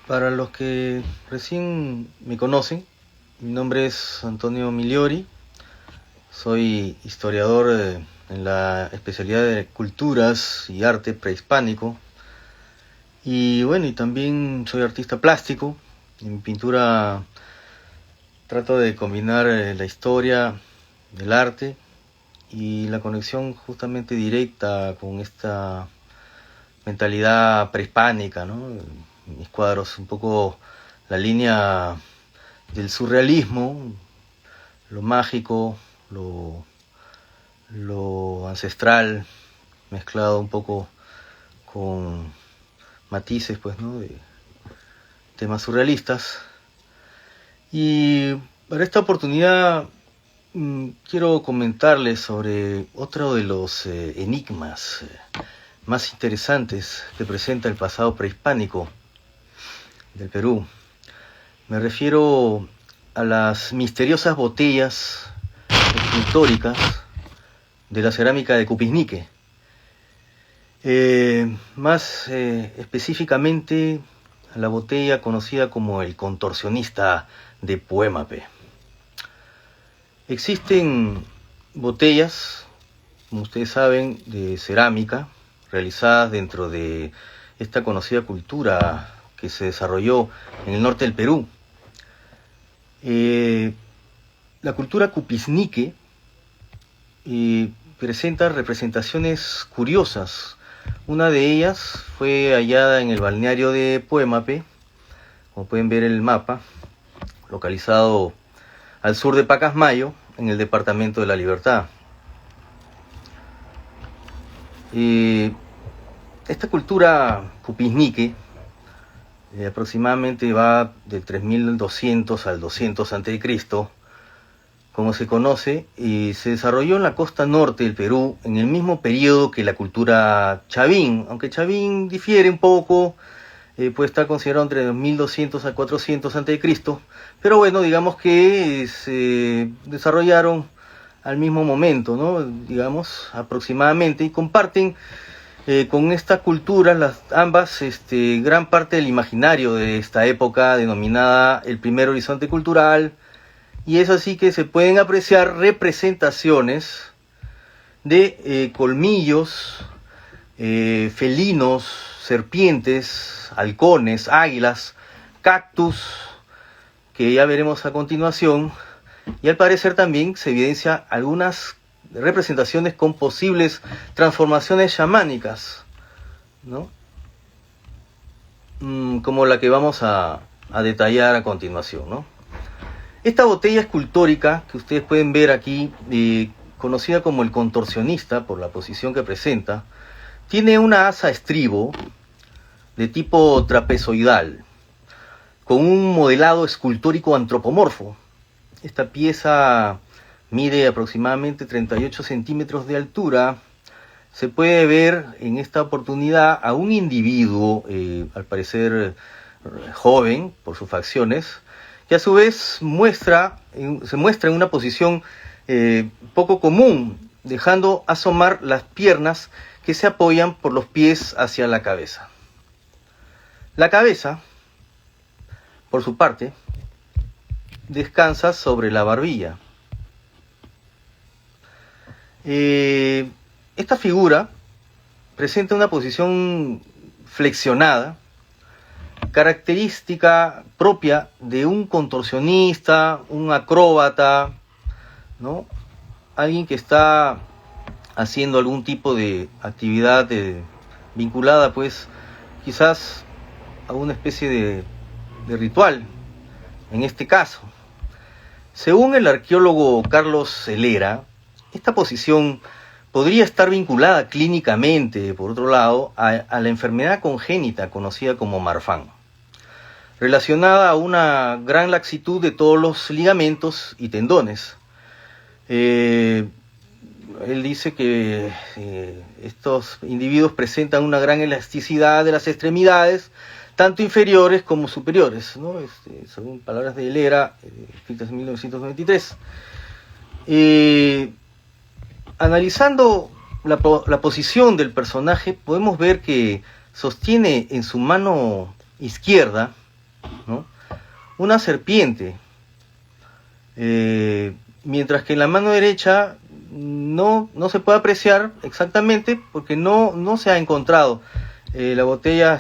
Para los que recién me conocen, mi nombre es Antonio Migliori, soy historiador en la especialidad de culturas y arte prehispánico, y bueno, y también soy artista plástico. En mi pintura trato de combinar la historia del arte y la conexión justamente directa con esta mentalidad prehispánica, ¿no? Mis cuadros un poco la línea del surrealismo, lo mágico, lo ancestral, mezclado un poco con matices, pues, ¿no?, de temas surrealistas. Y para esta oportunidad quiero comentarles sobre otro de los enigmas más interesantes que presenta el pasado prehispánico del Perú. Me refiero a las misteriosas botellas escultóricas de la cerámica de Cupiznique. Más específicamente a la botella conocida como el contorsionista de Puémape. Existen botellas, como ustedes saben, de cerámica, realizadas dentro de esta conocida cultura que se desarrolló en el norte del Perú. La cultura Cupiznique presenta representaciones curiosas. Una de ellas fue hallada en el balneario de Puémape, como pueden ver en el mapa, localizado al sur de Pacasmayo, en el departamento de La Libertad. Esta cultura Cupiznique aproximadamente va del 3200 al 200 a.C., como se conoce, y se desarrolló en la costa norte del Perú en el mismo periodo que la cultura Chavín, aunque Chavín difiere un poco, puede estar considerado entre 1200 a 400 a.C., pero bueno, digamos que se desarrollaron al mismo momento, ¿no?, digamos, aproximadamente, y comparten con esta cultura, ambas, gran parte del imaginario de esta época, denominada el primer horizonte cultural, y es así que se pueden apreciar representaciones de colmillos, felinos, serpientes, halcones, águilas, cactus, que ya veremos a continuación, y al parecer también se evidencia algunas representaciones con posibles transformaciones chamánicas, ¿no?, como la que vamos a detallar a continuación, ¿no? Esta botella escultórica que ustedes pueden ver aquí, conocida como el contorsionista por la posición que presenta, tiene una asa estribo de tipo trapezoidal, con un modelado escultórico antropomorfo. Esta pieza mide aproximadamente 38 centímetros de altura. Se puede ver en esta oportunidad a un individuo, al parecer joven por sus facciones, que a su vez se muestra en una posición poco común, dejando asomar las piernas que se apoyan por los pies hacia la cabeza. La cabeza, por su parte, descansa sobre la barbilla. Esta figura presenta una posición flexionada, característica propia de un contorsionista, un acróbata, ¿no?, alguien que está haciendo algún tipo de actividad vinculada, pues, quizás a una especie de ritual, en este caso. Según el arqueólogo Carlos Celera, esta posición podría estar vinculada clínicamente, por otro lado, a la enfermedad congénita conocida como Marfan, relacionada a una gran laxitud de todos los ligamentos y tendones. Él dice que estos individuos presentan una gran elasticidad de las extremidades, tanto inferiores como superiores, ¿no? Según palabras de Celera, escritas en 1993. Analizando la posición del personaje, podemos ver que sostiene en su mano izquierda ¿no? Una serpiente, mientras que en la mano derecha no se puede apreciar exactamente porque no se ha encontrado. La botella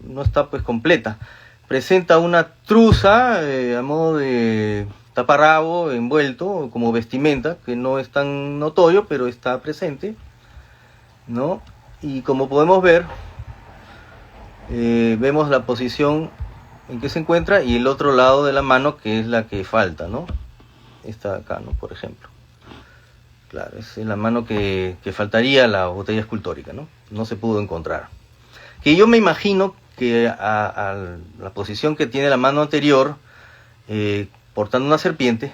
no está pues completa. Presenta una truza a modo de taparrabo envuelto como vestimenta, que no es tan notorio, pero está presente, ¿no? Y como podemos ver, vemos la posición en que se encuentra y el otro lado de la mano, que es la que falta, ¿no? Esta de acá, ¿no? Por ejemplo. Claro, es la mano que faltaría a la botella escultórica, ¿no? No se pudo encontrar. Que yo me imagino que a la posición que tiene la mano anterior, portando una serpiente,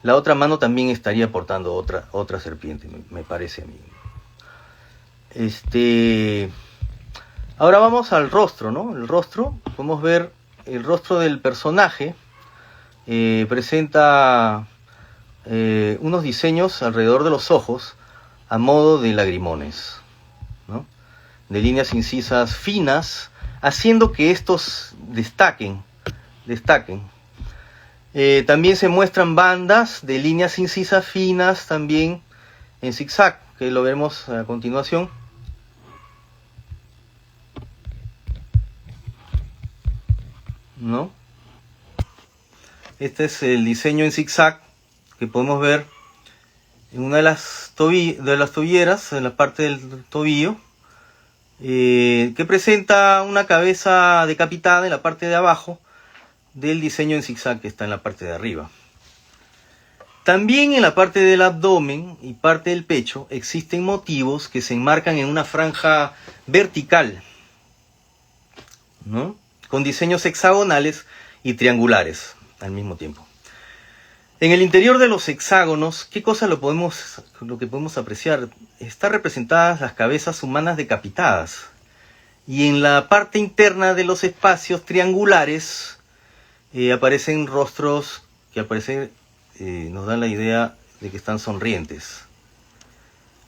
la otra mano también estaría portando otra serpiente, me parece a mí. Ahora vamos al rostro, ¿no? El rostro, podemos ver el rostro del personaje, presenta unos diseños alrededor de los ojos a modo de lagrimones, ¿no? De líneas incisas finas, haciendo que estos destaquen. También se muestran bandas de líneas incisas finas también en zigzag, que lo vemos a continuación. ¿No? Este es el diseño en zigzag que podemos ver en una de las tobilleras, en la parte del tobillo, que presenta una cabeza decapitada en la parte de abajo del diseño en zigzag que está en la parte de arriba. También en la parte del abdomen y parte del pecho existen motivos que se enmarcan en una franja vertical, ¿no? Con diseños hexagonales y triangulares al mismo tiempo. En el interior de los hexágonos, ¿qué cosa lo que podemos apreciar? Están representadas las cabezas humanas decapitadas. Y en la parte interna de los espacios triangulares aparecen rostros que nos dan la idea de que están sonrientes.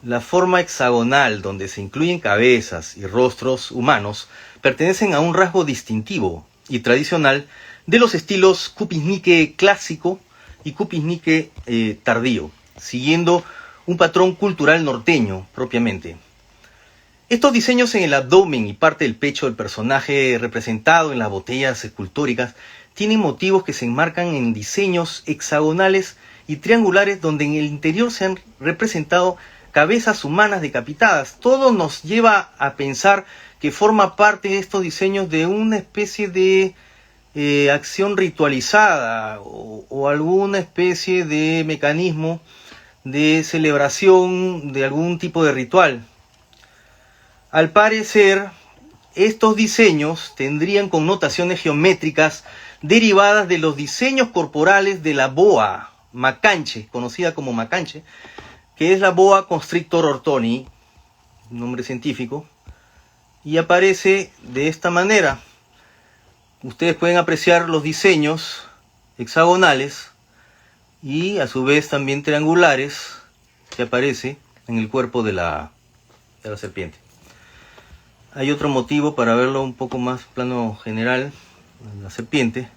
La forma hexagonal, donde se incluyen cabezas y rostros humanos, pertenecen a un rasgo distintivo y tradicional de los estilos Kupinske clásico y Kupinske tardío, siguiendo un patrón cultural norteño propiamente. Estos diseños en el abdomen y parte del pecho del personaje representado en las botellas escultóricas tienen motivos que se enmarcan en diseños hexagonales y triangulares donde en el interior se han representado cabezas humanas decapitadas. Todo nos lleva a pensar que forma parte de estos diseños de una especie de acción ritualizada o alguna especie de mecanismo de celebración de algún tipo de ritual. Al parecer, estos diseños tendrían connotaciones geométricas derivadas de los diseños corporales de la boa macanche, conocida como macanche, que es la boa constrictor ortoni, nombre científico, y aparece de esta manera. Ustedes pueden apreciar los diseños hexagonales y a su vez también triangulares que aparece en el cuerpo de la serpiente. Hay otro motivo para verlo un poco más plano general, la serpiente.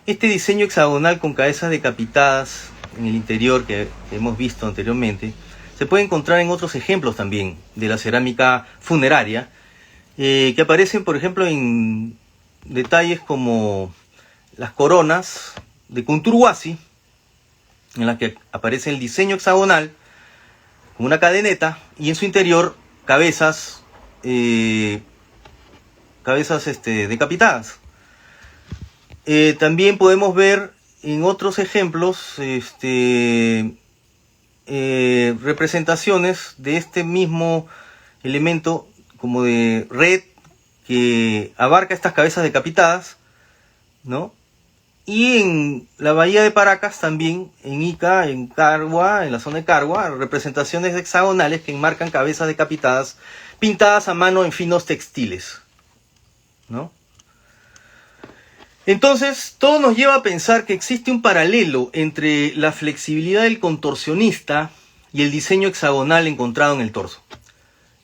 Este diseño hexagonal con cabezas decapitadas en el interior que hemos visto anteriormente se puede encontrar en otros ejemplos también de la cerámica funeraria, que aparecen por ejemplo en detalles como las coronas de Kunturwasi, en las que aparece el diseño hexagonal con una cadeneta y en su interior cabezas decapitadas. También podemos ver en otros ejemplos representaciones de este mismo elemento como de red que abarca estas cabezas decapitadas, ¿no? Y en la bahía de Paracas también, en Ica, en Carua, en la zona de Carua, representaciones hexagonales que enmarcan cabezas decapitadas pintadas a mano en finos textiles, ¿no? Entonces, todo nos lleva a pensar que existe un paralelo entre la flexibilidad del contorsionista y el diseño hexagonal encontrado en el torso,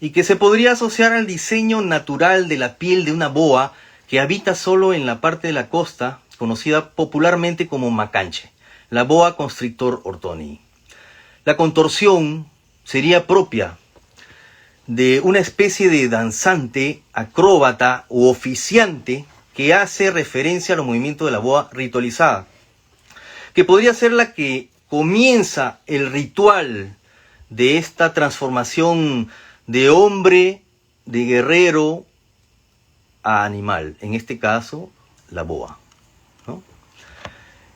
y que se podría asociar al diseño natural de la piel de una boa que habita solo en la parte de la costa conocida popularmente como Macanche, la boa constrictor ortonii. La contorsión sería propia de una especie de danzante, acróbata u oficiante que hace referencia a los movimientos de la boa ritualizada, que podría ser la que comienza el ritual de esta transformación de hombre, de guerrero, a animal, en este caso la boa, ¿no?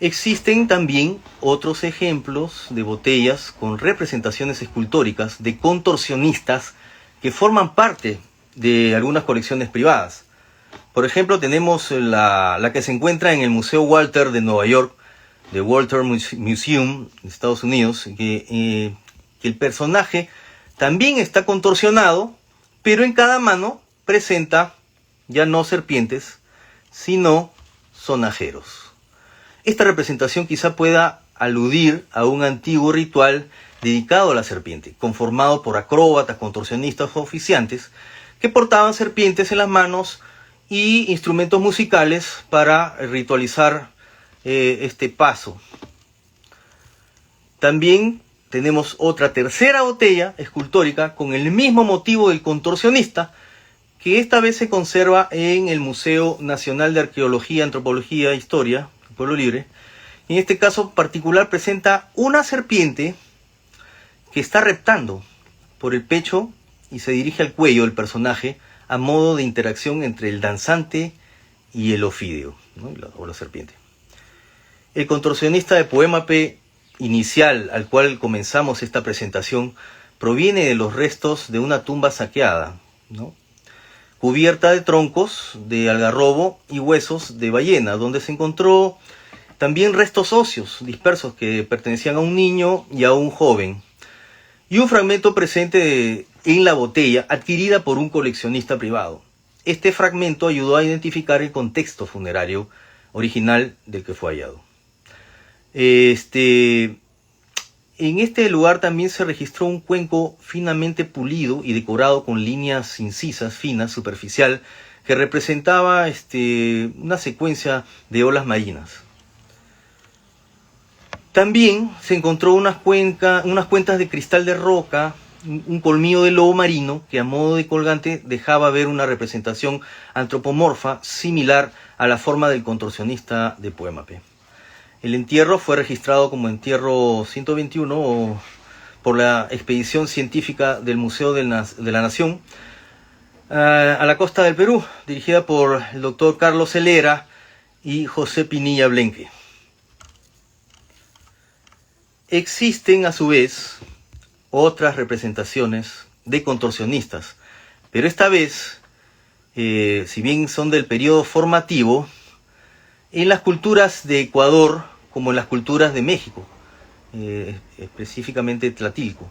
Existen también otros ejemplos de botellas con representaciones escultóricas de contorsionistas que forman parte de algunas colecciones privadas. Por ejemplo, tenemos la que se encuentra en el Museo Walter de Nueva York, de Walter Museum, de Estados Unidos, que el personaje también está contorsionado, pero en cada mano presenta ya no serpientes, sino sonajeros. Esta representación quizá pueda aludir a un antiguo ritual dedicado a la serpiente, conformado por acróbatas, contorsionistas o oficiantes que portaban serpientes en las manos y instrumentos musicales para ritualizar este paso. También tenemos otra tercera botella escultórica con el mismo motivo del contorsionista, que esta vez se conserva en el Museo Nacional de Arqueología, Antropología e Historia, Pueblo Libre. En este caso particular presenta una serpiente que está reptando por el pecho y se dirige al cuello del personaje a modo de interacción entre el danzante y el ofidio, ¿no? o la serpiente. El contorsionista de Puémape inicial al cual comenzamos esta presentación proviene de los restos de una tumba saqueada, ¿no? Cubierta de troncos de algarrobo y huesos de ballena, donde se encontró también restos óseos dispersos que pertenecían a un niño y a un joven, y un fragmento presente en la botella adquirida por un coleccionista privado. Este fragmento ayudó a identificar el contexto funerario original del que fue hallado. En este lugar también se registró un cuenco finamente pulido y decorado con líneas incisas, finas, superficial, que representaba una secuencia de olas marinas. También se encontró unas cuentas de cristal de roca, un colmillo de lobo marino que a modo de colgante dejaba ver una representación antropomorfa similar a la forma del contorsionista de Puémape. El entierro fue registrado como entierro 121 por la expedición científica del Museo de la Nación a la costa del Perú, dirigida por el doctor Carlos Helera y José Pinilla Blenque. Existen a su vez otras representaciones de contorsionistas, pero esta vez, si bien son del periodo formativo, en las culturas de Ecuador como en las culturas de México, específicamente Tlatilco,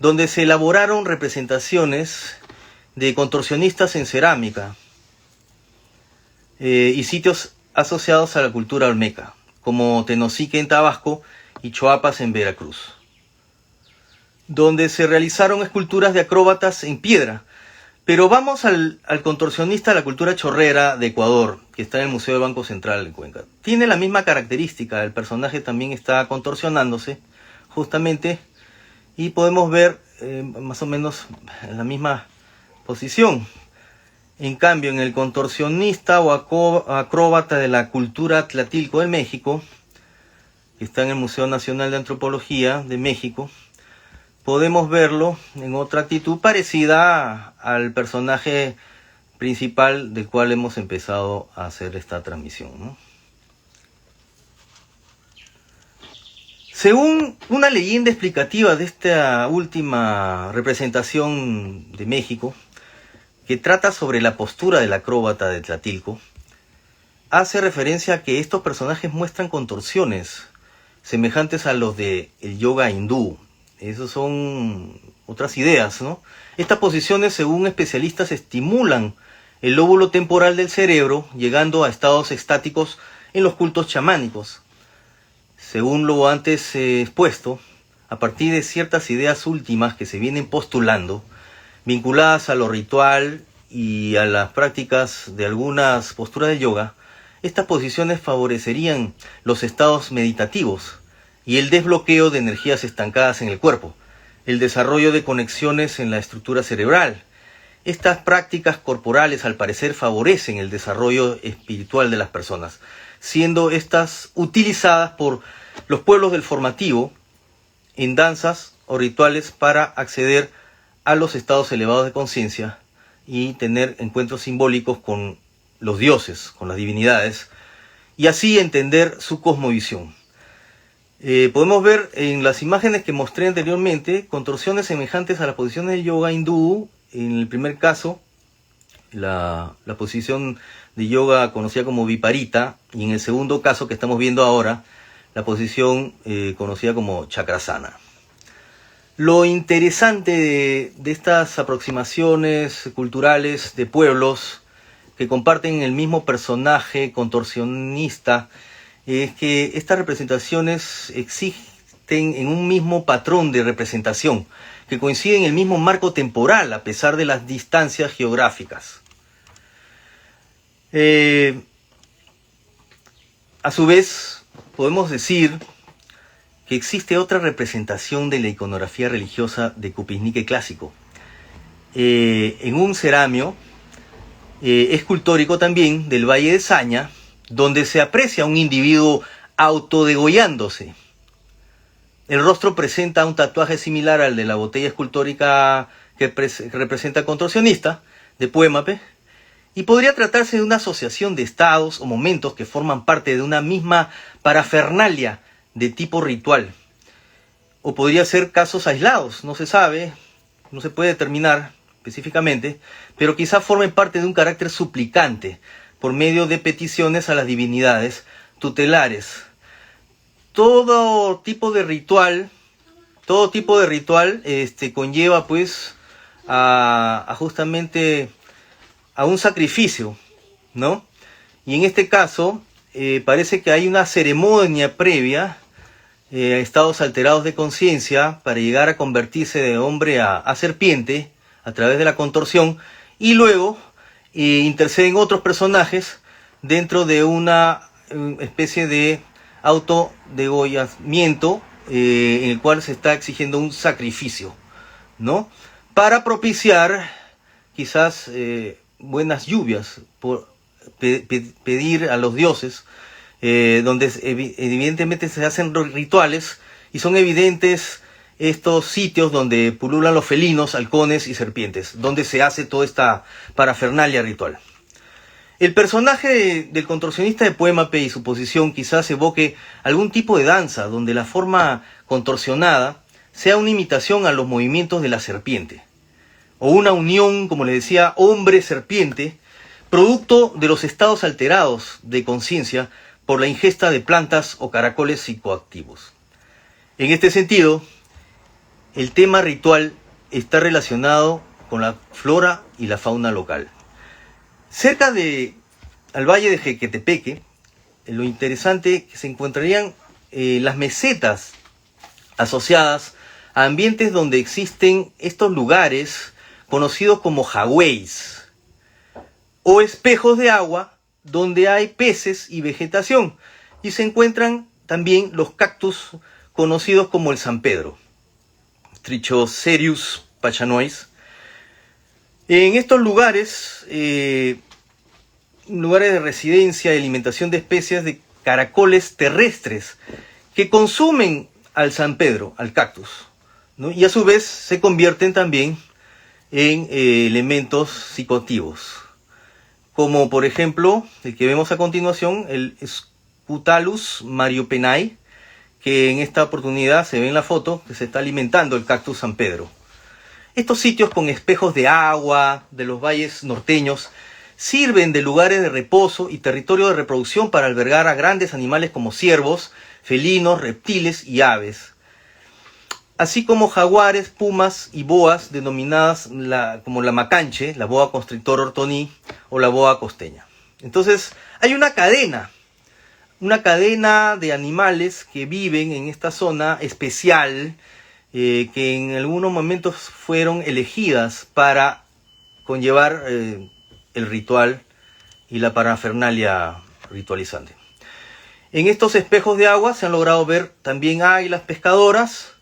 donde se elaboraron representaciones de contorsionistas en cerámica y sitios asociados a la cultura olmeca, como Tenosique en Tabasco y Choapas en Veracruz, donde se realizaron esculturas de acróbatas en piedra. Pero vamos al contorsionista de la cultura chorrera de Ecuador, que está en el Museo del Banco Central de Cuenca. Tiene la misma característica, el personaje también está contorsionándose, justamente, y podemos ver más o menos la misma posición. En cambio, en el contorsionista o acróbata de la cultura Tlatilco de México, que está en el Museo Nacional de Antropología de México, podemos verlo en otra actitud parecida al personaje principal del cual hemos empezado a hacer esta transmisión, ¿no? Según una leyenda explicativa de esta última representación de México, que trata sobre la postura del acróbata de Tlatilco, hace referencia a que estos personajes muestran contorsiones semejantes a los del yoga hindú. Esas son otras ideas, ¿no? Estas posiciones, según especialistas, estimulan el lóbulo temporal del cerebro, llegando a estados extáticos en los cultos chamánicos. Según lo antes expuesto, a partir de ciertas ideas últimas que se vienen postulando, vinculadas a lo ritual y a las prácticas de algunas posturas de yoga, estas posiciones favorecerían los estados meditativos y el desbloqueo de energías estancadas en el cuerpo, el desarrollo de conexiones en la estructura cerebral. Estas prácticas corporales, al parecer, favorecen el desarrollo espiritual de las personas, siendo estas utilizadas por los pueblos del formativo en danzas o rituales para acceder a los estados elevados de conciencia y tener encuentros simbólicos con los dioses, con las divinidades, y así entender su cosmovisión. Podemos ver en las imágenes que mostré anteriormente contorsiones semejantes a las posiciones de yoga hindú. En el primer caso, la posición de yoga conocida como Viparita, y en el segundo caso que estamos viendo ahora, la posición conocida como Chakrasana. Lo interesante de estas aproximaciones culturales de pueblos que comparten el mismo personaje contorsionista es que estas representaciones existen en un mismo patrón de representación, que coincide en el mismo marco temporal a pesar de las distancias geográficas. A su vez, podemos decir que existe otra representación de la iconografía religiosa de Kupinike clásico. En un ceramio escultórico también del Valle de Saña, donde se aprecia a un individuo autodegollándose. El rostro presenta un tatuaje similar al de la botella escultórica que representa al contorsionista de Puémape, y podría tratarse de una asociación de estados o momentos que forman parte de una misma parafernalia de tipo ritual. O podría ser casos aislados, no se sabe, no se puede determinar específicamente, pero quizá formen parte de un carácter suplicante por medio de peticiones a las divinidades tutelares. Todo tipo de ritual conlleva pues a justamente a un sacrificio, ¿no? Y en este caso parece que hay una ceremonia previa a estados alterados de conciencia para llegar a convertirse de hombre a serpiente a través de la contorsión, y luego interceden otros personajes dentro de una especie de autodegollamiento en el cual se está exigiendo un sacrificio, ¿no? Para propiciar quizás buenas lluvias, pedir a los dioses, donde evidentemente se hacen rituales y son evidentes estos sitios donde pululan los felinos, halcones y serpientes, donde se hace toda esta parafernalia ritual. El personaje del contorsionista de Puémape y su posición quizás evoque algún tipo de danza donde la forma contorsionada sea una imitación a los movimientos de la serpiente, o una unión, como les decía, hombre-serpiente, producto de los estados alterados de conciencia por la ingesta de plantas o caracoles psicoactivos. En este sentido, el tema ritual está relacionado con la flora y la fauna local. Cerca al valle de Jequetepeque, lo interesante que se encontrarían las mesetas asociadas a ambientes donde existen estos lugares conocidos como jagüeys, o espejos de agua donde hay peces y vegetación, y se encuentran también los cactus conocidos como el San Pedro, Trichocerius pachanois. En estos lugares, lugares de residencia y alimentación de especies de caracoles terrestres que consumen al San Pedro, al cactus, ¿no? Y a su vez se convierten también en elementos psicoactivos, como por ejemplo el que vemos a continuación, el Scutalus mariopenai, que en esta oportunidad se ve en la foto que se está alimentando el cactus San Pedro. Estos sitios con espejos de agua de los valles norteños sirven de lugares de reposo y territorio de reproducción para albergar a grandes animales como ciervos, felinos, reptiles y aves, así como jaguares, pumas y boas denominadas como la macanche, la boa constrictor ortoní o la boa costeña. Entonces hay una cadena de animales que viven en esta zona especial, que en algunos momentos fueron elegidas para conllevar el ritual y la parafernalia ritualizante. En estos espejos de agua se han logrado ver también águilas pescadoras,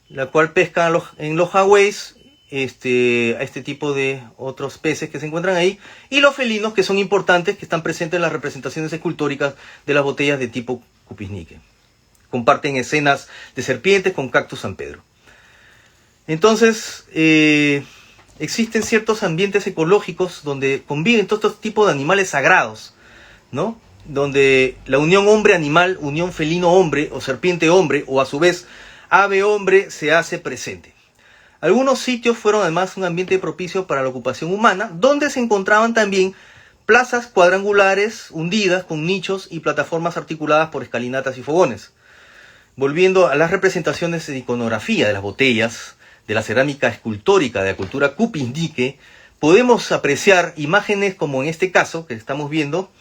la cual pescan en los highways a este tipo de otros peces que se encuentran ahí, y los felinos, que son importantes, que están presentes en las representaciones escultóricas de las botellas de tipo Kupinike. Comparten escenas de serpientes con cactus San Pedro. Entonces, existen ciertos ambientes ecológicos donde conviven todos estos tipos de animales sagrados, ¿no? Donde la unión hombre-animal, unión felino-hombre o serpiente-hombre, o a su vez ave-hombre, se hace presente. Algunos sitios fueron además un ambiente propicio para la ocupación humana, donde se encontraban también plazas cuadrangulares hundidas con nichos y plataformas articuladas por escalinatas y fogones. Volviendo a las representaciones de iconografía de las botellas, de la cerámica escultórica de la cultura Kupinike, podemos apreciar imágenes como en este caso que estamos viendo,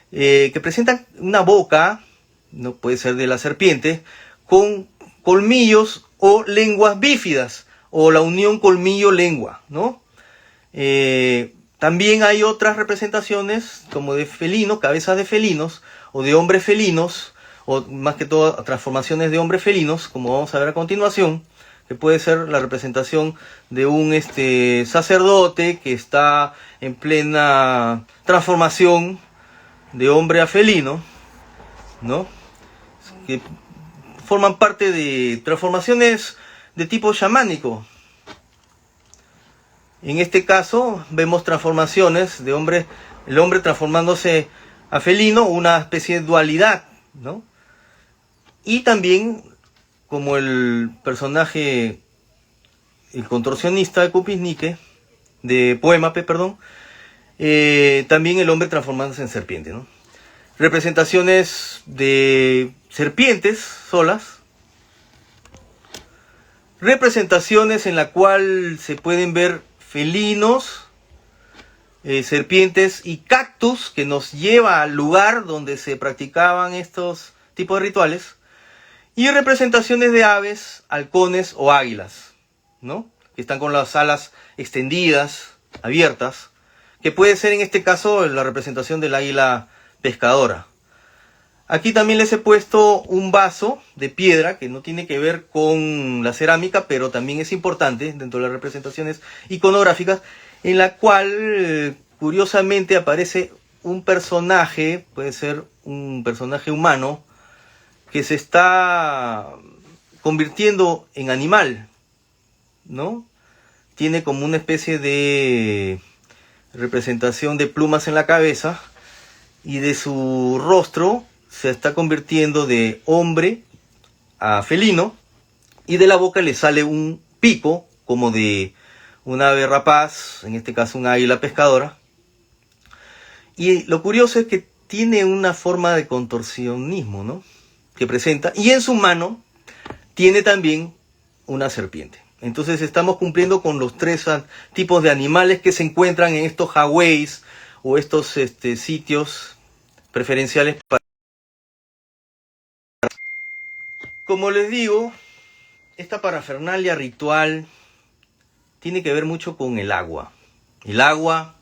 que presentan una boca, no puede ser de la serpiente, con colmillos o lenguas bífidas, o la unión colmillo-lengua, ¿no? También hay otras representaciones como de felinos, cabezas de felinos, o de hombres felinos, o más que todo transformaciones de hombres felinos, como vamos a ver a continuación, que puede ser la representación de un sacerdote que está en plena transformación de hombre a felino, ¿no? Que forman parte de transformaciones de tipo chamánico. En este caso vemos transformaciones de hombre, el hombre transformándose a felino, una especie de dualidad, ¿no? Y también, como el personaje, el contorsionista de Kupinike, de Poemape, perdón, también el hombre transformándose en serpiente, ¿no? Representaciones de serpientes solas, representaciones en la cual se pueden ver felinos, serpientes y cactus, que nos lleva al lugar donde se practicaban estos tipos de rituales, y representaciones de aves, halcones o águilas, ¿no? Que están con las alas extendidas, abiertas, que puede ser en este caso la representación del águila pescadora. Aquí también les he puesto un vaso de piedra que no tiene que ver con la cerámica, pero también es importante dentro de las representaciones iconográficas, en la cual curiosamente aparece un personaje, puede ser un personaje humano, que se está convirtiendo en animal, ¿no? Tiene como una especie de representación de plumas en la cabeza, y de su rostro se está convirtiendo de hombre a felino, y de la boca le sale un pico como de un ave rapaz, en este caso un águila pescadora. Y lo curioso es que tiene una forma de contorsionismo, ¿no? Que presenta, y en su mano tiene también una serpiente. Entonces estamos cumpliendo con los tres tipos de animales que se encuentran en estos highways o estos sitios preferenciales para... Como les digo, esta parafernalia ritual tiene que ver mucho con el agua. El agua,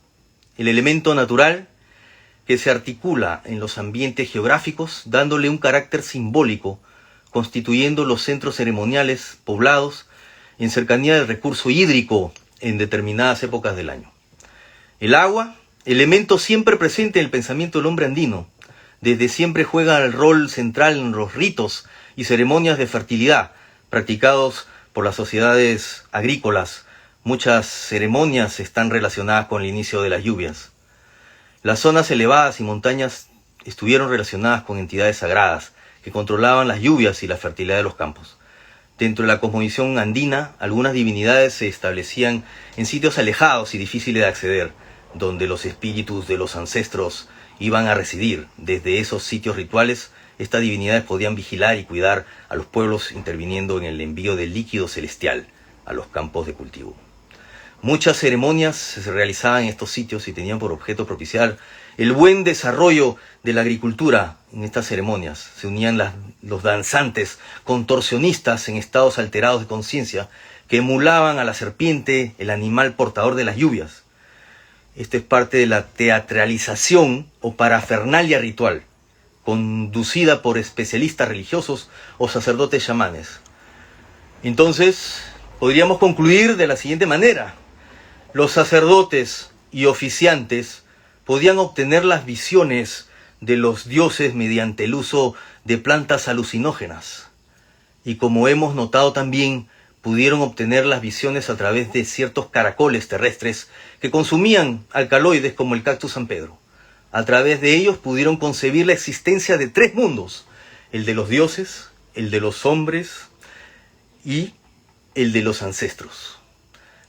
el elemento natural que se articula en los ambientes geográficos, dándole un carácter simbólico, constituyendo los centros ceremoniales poblados en cercanía del recurso hídrico en determinadas épocas del año. El agua, elemento siempre presente en el pensamiento del hombre andino, desde siempre juega el rol central en los ritos y ceremonias de fertilidad practicados por las sociedades agrícolas. Muchas ceremonias están relacionadas con el inicio de las lluvias. Las zonas elevadas y montañas estuvieron relacionadas con entidades sagradas que controlaban las lluvias y la fertilidad de los campos. Dentro de la cosmovisión andina, algunas divinidades se establecían en sitios alejados y difíciles de acceder, donde los espíritus de los ancestros iban a residir. Desde esos sitios rituales, estas divinidades podían vigilar y cuidar a los pueblos, interviniendo en el envío del líquido celestial a los campos de cultivo. Muchas ceremonias se realizaban en estos sitios y tenían por objeto propiciar el buen desarrollo de la agricultura. En estas ceremonias se unían los danzantes contorsionistas en estados alterados de conciencia que emulaban a la serpiente, el animal portador de las lluvias. Esta es parte de la teatralización o parafernalia ritual, conducida por especialistas religiosos o sacerdotes chamanes. Entonces, podríamos concluir de la siguiente manera. Los sacerdotes y oficiantes podían obtener las visiones de los dioses mediante el uso de plantas alucinógenas. Y como hemos notado también, pudieron obtener las visiones a través de ciertos caracoles terrestres que consumían alcaloides como el cactus San Pedro. A través de ellos pudieron concebir la existencia de 3 mundos, el de los dioses, el de los hombres y el de los ancestros.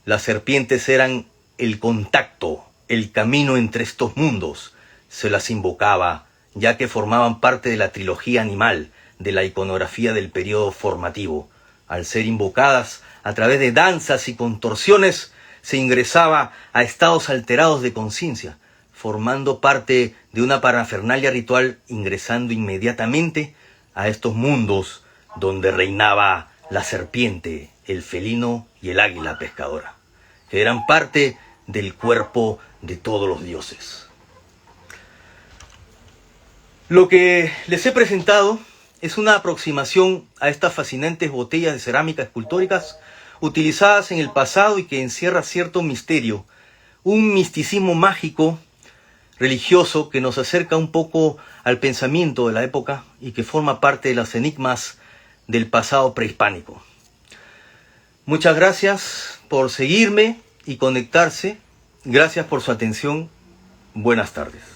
Las serpientes eran el contacto, el camino entre estos mundos. Se las invocaba, ya que formaban parte de la trilogía animal de la iconografía del periodo formativo. Al ser invocadas a través de danzas y contorsiones, se ingresaba a estados alterados de conciencia, formando parte de una parafernalia ritual, ingresando inmediatamente a estos mundos donde reinaba la serpiente, el felino y el águila pescadora, que eran parte del cuerpo de todos los dioses. Lo que les he presentado es una aproximación a estas fascinantes botellas de cerámica escultóricas utilizadas en el pasado y que encierra cierto misterio, un misticismo mágico, religioso, que nos acerca un poco al pensamiento de la época y que forma parte de los enigmas del pasado prehispánico. Muchas gracias por seguirme y conectarse. Gracias por su atención. Buenas tardes.